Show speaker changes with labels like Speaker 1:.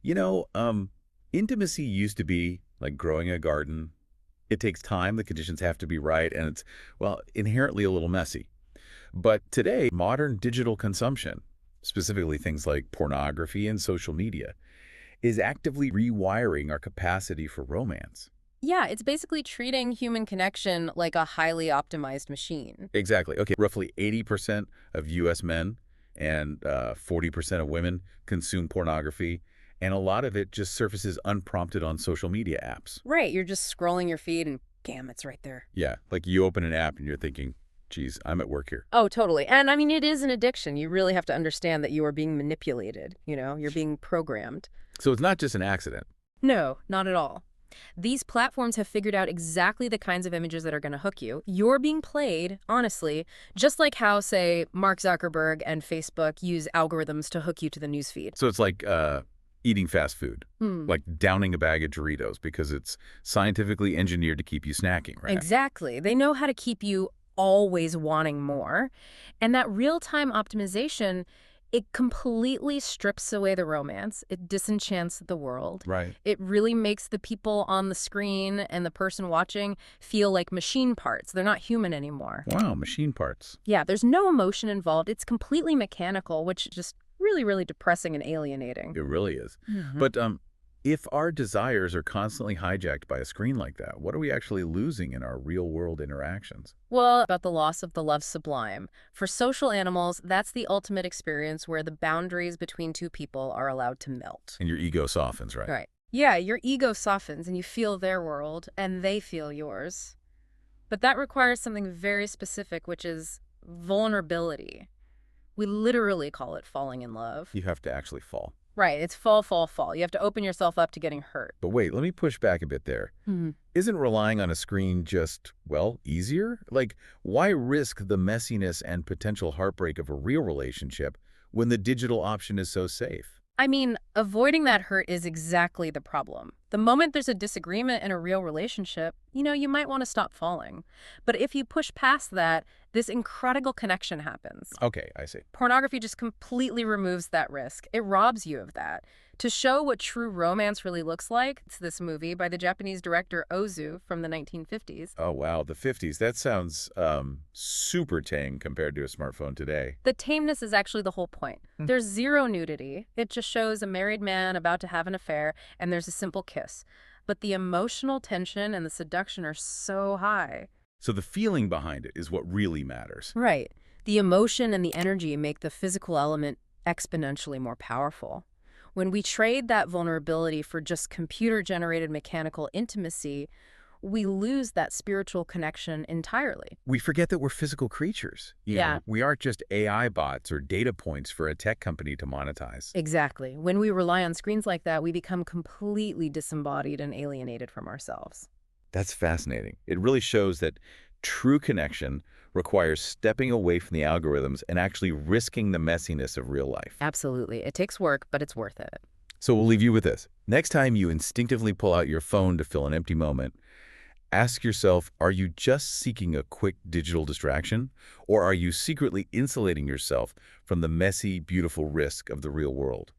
Speaker 1: You know, intimacy used to be like growing a garden. It takes time, the conditions have to be right, and it's, well, inherently a little messy. But today, modern digital consumption, specifically things like pornography and social media, is actively rewiring our capacity for romance.
Speaker 2: Yeah, it's basically treating human connection like a highly optimized machine.
Speaker 1: Exactly. Okay, roughly 80% of U.S. men and 40% of women consume pornography, and a lot of it just surfaces unprompted on social media apps.
Speaker 2: Right, you're just scrolling your feed and damn, it's right there.
Speaker 1: Yeah, like you open an app and you're thinking, geez, I'm at work here.
Speaker 2: Oh, totally. And I mean, it is an addiction. You really have to understand that you are being manipulated, you're being programmed.
Speaker 1: So it's not just an accident.
Speaker 2: No, not at all. These platforms have figured out exactly the kinds of images that are going to hook you. You're being played, honestly, just like how, say, Mark Zuckerberg and Facebook use algorithms to hook you to the newsfeed.
Speaker 1: So it's like eating fast food, like downing a bag of Doritos because it's scientifically engineered to keep you snacking, right?
Speaker 2: Exactly. They know how to keep you always wanting more. And that real-time optimization, it completely strips away the romance. It disenchants the world.
Speaker 1: Right.
Speaker 2: It really makes the people on the screen and the person watching feel like machine parts. They're not human anymore.
Speaker 1: Wow, machine parts.
Speaker 2: Yeah, there's no emotion involved. It's completely mechanical, which is just really, really depressing and alienating.
Speaker 1: It really is. But if our desires are constantly hijacked by a screen like that, what are we actually losing in our real-world interactions?
Speaker 2: Well, about the loss of the love sublime. For social animals, that's the ultimate experience where the boundaries between two people are allowed to melt.
Speaker 1: And your ego softens, right?
Speaker 2: Right. Yeah, your ego softens and you feel their world and they feel yours. But that requires something very specific, which is vulnerability. We literally call it falling in love.
Speaker 1: You have to actually fall.
Speaker 2: Right, it's fall, fall, fall. You have to open yourself up to getting hurt.
Speaker 1: But wait, let me push back a bit there. Isn't relying on a screen just, well, easier? Like, why risk the messiness and potential heartbreak of a real relationship when the digital option is so safe?
Speaker 2: I mean, avoiding that hurt is exactly the problem. The moment there's a disagreement in a real relationship, you might want to stop falling. But if you push past that, this incredible connection happens.
Speaker 1: Okay, I see.
Speaker 2: Pornography just completely removes that risk. It robs you of that. To show what true romance really looks like, it's this movie by the Japanese director Ozu from the 1950s.
Speaker 1: Oh, wow, the 50s. That sounds super tame compared to a smartphone today.
Speaker 2: The tameness is actually the whole point. There's zero nudity. It just shows a married man about to have an affair, and there's a simple kiss. But the emotional tension and the seduction are so high.
Speaker 1: So the feeling behind it is what really matters.
Speaker 2: Right. The emotion and the energy make the physical element exponentially more powerful. When we trade that vulnerability for just computer-generated mechanical intimacy, we lose that spiritual connection entirely.
Speaker 1: We forget that we're physical creatures.
Speaker 2: Yeah.
Speaker 1: We aren't just AI bots or data points for a tech company to monetize.
Speaker 2: Exactly. When we rely on screens like that, we become completely disembodied and alienated from ourselves.
Speaker 1: That's fascinating. It really shows that true connection requires stepping away from the algorithms and actually risking the messiness of real life.
Speaker 2: Absolutely. It takes work, but it's worth it.
Speaker 1: So we'll leave you with this. Next time you instinctively pull out your phone to fill an empty moment, ask yourself, are you just seeking a quick digital distraction, or are you secretly insulating yourself from the messy, beautiful risk of the real world?